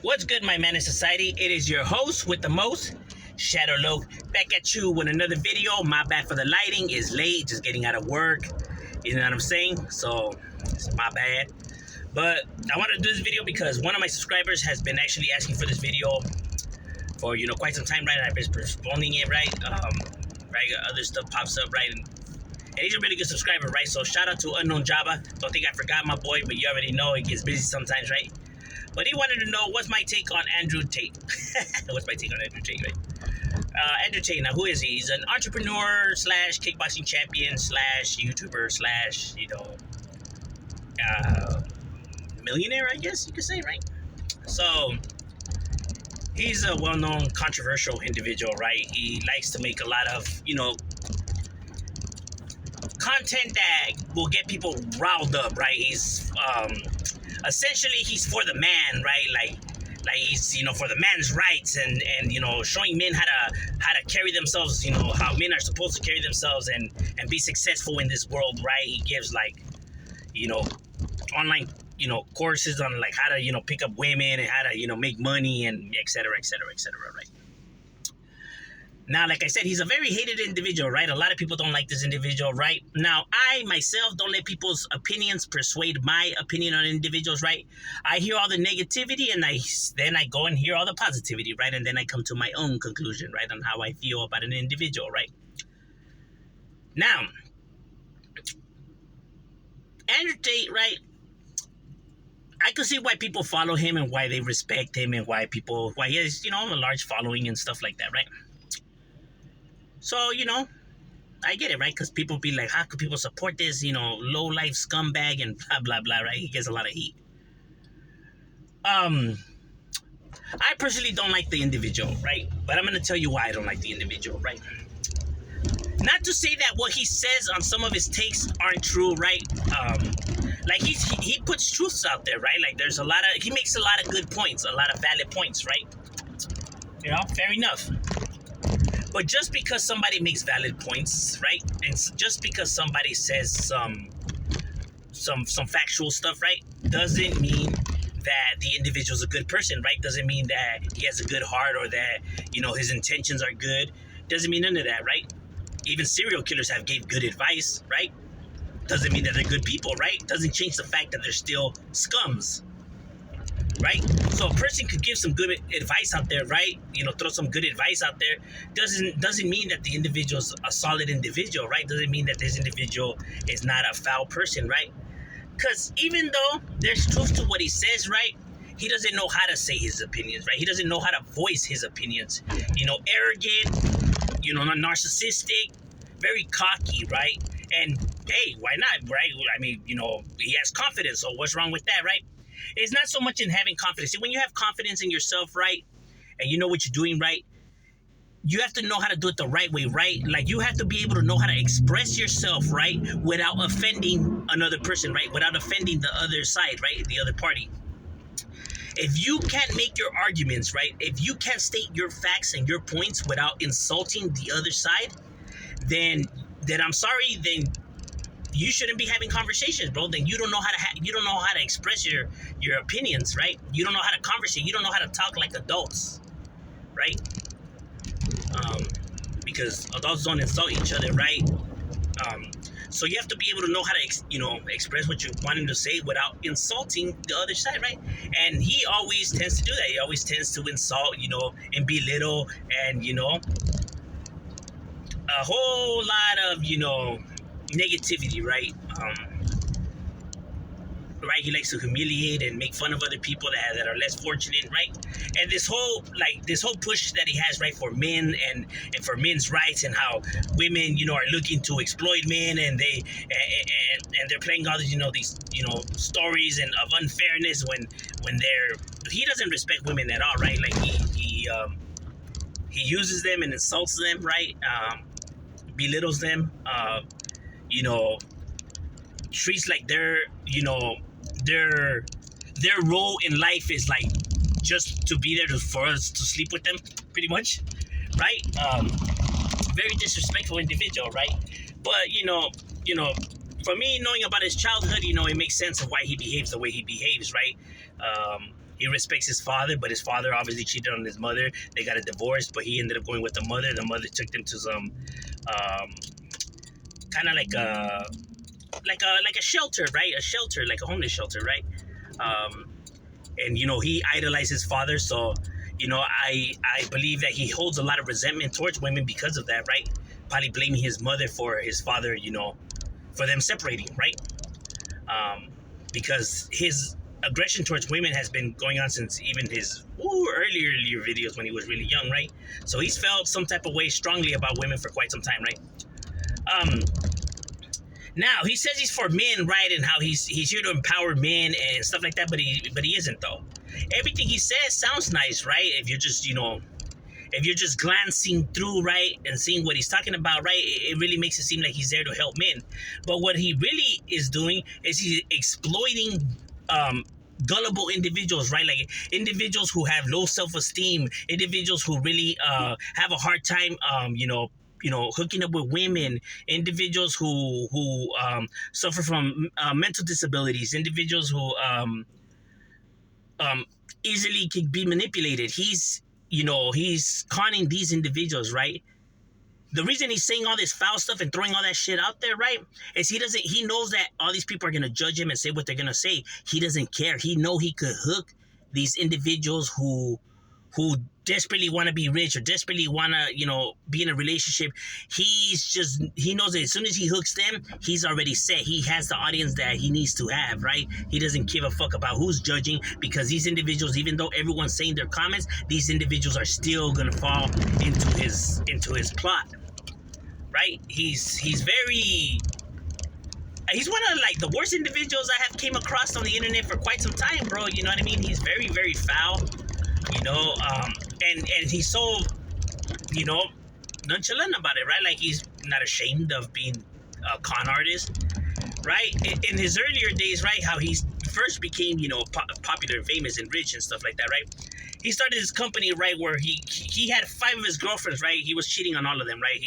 What's good, my man in society? It is your host with the most, Shadow Loke, back at you with another video. My bad for the lighting. It's late, just getting out of work. You know what I'm saying? So, it's my bad. But I wanted to do this video because one of my subscribers has been actually asking for this video for, quite some time, right? I've been postponing it, right? Right, other stuff pops up, right? And he's a really good subscriber, right? So shout out to Unknown Java. Don't think I forgot my boy, but you already know he gets busy sometimes, right? But he wanted to know what's my take on Andrew Tate. What's my take on Andrew Tate, right? Andrew Tate, now who is he? He's an entrepreneur slash kickboxing champion slash YouTuber slash, millionaire, I guess you could say, right? So he's a well-known controversial individual, right? He likes to make a lot of, content that will get people riled up, right? He's essentially he's for the man, right? Like he's for the man's rights and showing men how to carry themselves, how men are supposed to carry themselves and be successful in this world, right? He gives online courses on like how to pick up women and how to make money and et cetera, right? Now, like I said, he's a very hated individual, right? A lot of people don't like this individual, right? Now, I, myself, don't let people's opinions persuade my opinion on individuals, right? I hear all the negativity, and then I go and hear all the positivity, right? And then I come to my own conclusion, right, on how I feel about an individual, right? Now, Andrew Tate, right? I can see why people follow him and why they respect him and why he has, a large following and stuff like that, right? So, I get it, right? Because people be like, how could people support this, low-life scumbag and blah, blah, blah, right? He gets a lot of heat. I personally don't like the individual, right? But I'm going to tell you why I don't like the individual, right? Not to say that what he says on some of his takes aren't true, right? Like he puts truths out there, right? Like he makes a lot of good points, a lot of valid points, right? Fair enough. But just because somebody makes valid points, right? And just because somebody says some factual stuff, right? Doesn't mean that the individual's a good person, right? Doesn't mean that he has a good heart or that, his intentions are good. Doesn't mean none of that, right? Even serial killers gave good advice, right? Doesn't mean that they're good people, right? Doesn't change the fact that they're still scums, right? So a person could give some good advice out there, right? Throw some good advice out there. Doesn't mean that the individual's a solid individual, right? Doesn't mean that this individual is not a foul person, right? Because even though there's truth to what he says, right? He doesn't know how to say his opinions, right? He doesn't know how to voice his opinions. Arrogant, narcissistic, very cocky, right? And hey, why not, right? I mean, he has confidence, so what's wrong with that, right? It's not so much in having confidence. See, when you have confidence in yourself, right, and you know what you're doing, right, you have to know how to do it the right way, right? Like, you have to be able to know how to express yourself, right, without offending another person, right, without offending the other side, right, the other party. If you can't make your arguments, right, if you can't state your facts and your points without insulting the other side, then I'm sorry, then you shouldn't be having conversations, bro. Then you don't know how to express your opinions, right? You don't know how to conversate. You don't know how to talk like adults, right? Because adults don't insult each other, right? So you have to be able to know how to, express what you're wanting to say without insulting the other side, right? And he always tends to do that. He always tends to insult, and belittle, and a whole lot of, negativity, right? Right? He likes to humiliate and make fun of other people that are less fortunate, right? And this whole push that he has, right, for men and for men's rights and how women, are looking to exploit men and they're playing all these, these stories and of unfairness when he doesn't respect women at all, right? Like he uses them and insults them, right? Belittles them, treats like their role in life is like just to be there for us to sleep with them, pretty much, right? Very disrespectful individual, right? But for me, knowing about his childhood, it makes sense of why he behaves the way he behaves, right? he respects his father, but his father obviously cheated on his mother. They got a divorce, but he ended up going with the mother. The mother took them to some kind of like a shelter, right? A shelter, like a homeless shelter, right? And he idolized his father, so I believe that he holds a lot of resentment towards women because of that, right? Probably blaming his mother for his father, for them separating, right? Because his aggression towards women has been going on since even his earlier videos when he was really young, right? So he's felt some type of way strongly about women for quite some time, right? Now he says he's for men, right, and how he's here to empower men and stuff like that, but he isn't though. Everything he says sounds nice, right? If you're just glancing through, right, and seeing what he's talking about, right, it really makes it seem like he's there to help men. But what he really is doing is he's exploiting gullible individuals, right? Like individuals who have low self-esteem, individuals who really have a hard time, hooking up with women, individuals who suffer from mental disabilities, individuals who easily can be manipulated. He's conning these individuals, right? The reason he's saying all this foul stuff and throwing all that shit out there, right, is he knows that all these people are going to judge him and say what they're going to say. He doesn't care. He could hook these individuals who desperately want to be rich or desperately want to, be in a relationship. He knows that as soon as he hooks them, he's already set. He has the audience that he needs to have, right? He doesn't give a fuck about who's judging, because these individuals, even though everyone's saying their comments, these individuals are still going to fall into his plot, right? He's one of like the worst individuals I have came across on the internet for quite some time, bro. You know what I mean? He's very, very foul. And he's so, nonchalant about it, right? Like he's not ashamed of being a con artist, right? In his earlier days, right, how he first became, popular and famous and rich and stuff like that, right? He started his company, right, where he had 5 of his girlfriends, right? He was cheating on all of them, right?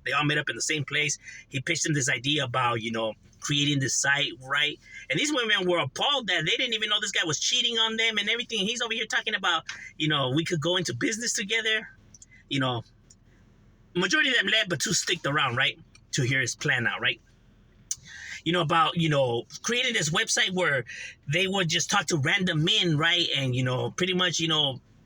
They all met up in the same place. He pitched them this idea about, creating this site, right? And these women were appalled that they didn't even know this guy was cheating on them and everything. He's over here talking about, we could go into business together. Majority of them left, but 2 sticked around, right, to hear his plan out, right? About, creating this website where they would just talk to random men, right? And, pretty much,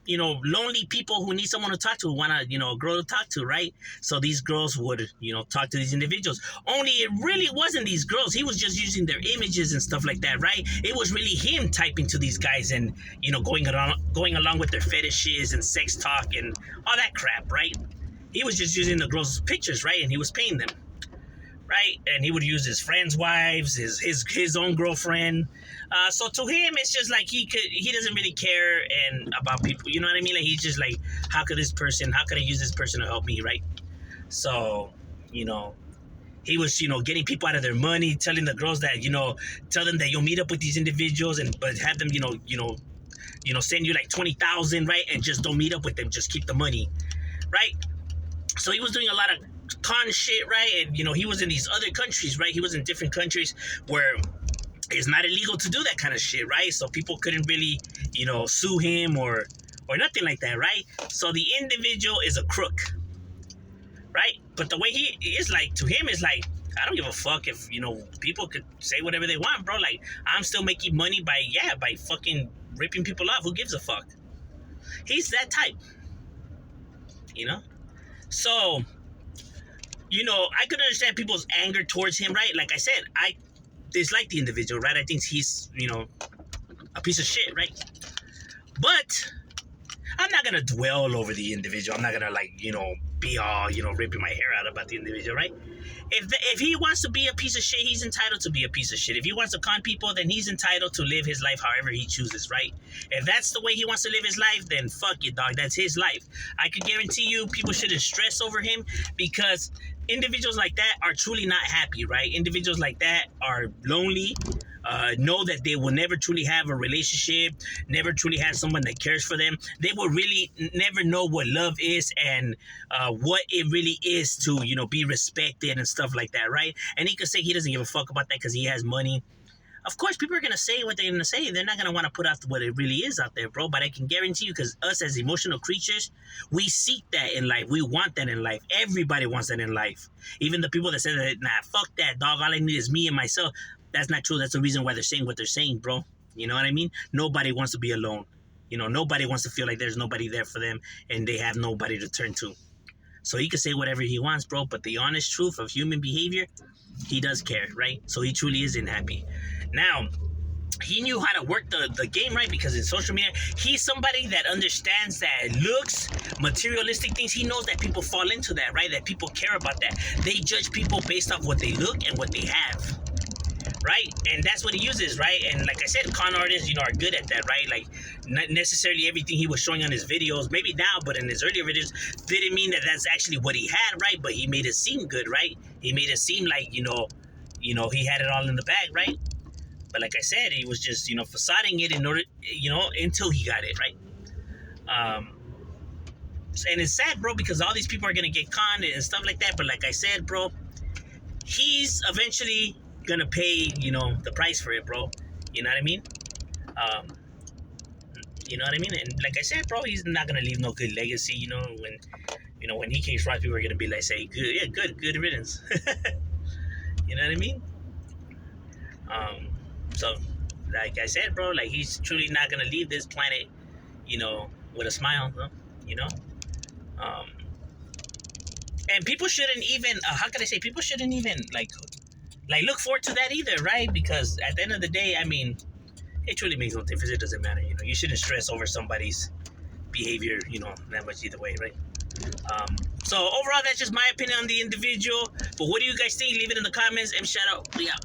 lonely people who need someone to talk to, want to, a girl to talk to, right? So these girls would, talk to these individuals. Only it really wasn't these girls. He was just using their images and stuff like that, right? It was really him typing to these guys and, going along with their fetishes and sex talk and all that crap, right? He was just using the girls' pictures, right? And he was paying them, right? And he would use his friends' wives, his own girlfriend. So to him, it's just like he doesn't really care and about people. You know what I mean? Like he's just like, how could I use this person to help me, right? So, he was, getting people out of their money, telling the girls that, tell them that you'll meet up with these individuals but have them, send you like 20,000, right? And just don't meet up with them, just keep the money, right? So he was doing a lot of con shit, right? And, he was in these other countries, right? He was in different countries where it's not illegal to do that kind of shit, right? So people couldn't really, sue him or nothing like that, right? So the individual is a crook, right? But the way he is, like, to him is like, I don't give a fuck if, people could say whatever they want, bro. Like, I'm still making money by fucking ripping people off. Who gives a fuck? He's that type, So, I could understand people's anger towards him, right? Like I said, I dislike the individual, right? I think he's, a piece of shit, right? But I'm not going to dwell over the individual. I'm not going to, be all, ripping my hair out about the individual, right? If he wants to be a piece of shit, he's entitled to be a piece of shit. If he wants to con people, then he's entitled to live his life however he chooses, right? If that's the way he wants to live his life, then fuck it, dog. That's his life. I could guarantee you people shouldn't stress over him, because individuals like that are truly not happy, right? Individuals like that are lonely, know that they will never truly have a relationship, never truly have someone that cares for them. They will really never know what love is and what it really is to, be respected and stuff like that, right? And he could say he doesn't give a fuck about that because he has money. Of course, people are gonna say what they're gonna say. They're not gonna want to put out what it really is out there, bro. But I can guarantee you, because us as emotional creatures, we seek that in life. We want that in life. Everybody wants that in life. Even the people that say that, nah, fuck that, dog. All I need is me and myself. That's not true. That's the reason why they're saying what they're saying, bro. You know what I mean? Nobody wants to be alone. You know, nobody wants to feel like there's nobody there for them and they have nobody to turn to. So he can say whatever he wants, bro. But the honest truth of human behavior, he does care, right? So he truly isn't happy. Now, he knew how to work the game, right? Because in social media, he's somebody that understands that looks, materialistic things. He knows that people fall into that, right? That people care about that. They judge people based off what they look and what they have, right? And that's what he uses, right? And like I said, con artists, are good at that, right? Like, not necessarily everything he was showing on his videos, maybe now, but in his earlier videos, didn't mean that that's actually what he had, right? But he made it seem good, right? He made it seem like, he had it all in the bag, right? But like I said, he was just, facading it in order, until he got it, right? And it's sad, bro, because all these people are going to get conned and stuff like that. But like I said, bro, he's eventually going to pay, the price for it, bro. You know what I mean? You know what I mean? And like I said, bro, he's not going to leave no good legacy, when he came right, people are going to be like, say, good riddance. You know what I mean? So, like I said, bro, like, he's truly not going to leave this planet, with a smile, and people shouldn't even, how can I say, people shouldn't even, like look forward to that either, right? Because at the end of the day, I mean, it truly makes no difference. It doesn't matter, you shouldn't stress over somebody's behavior, that much either way, right? So, overall, that's just my opinion on the individual. But what do you guys think? Leave it in the comments, and shout out. We out.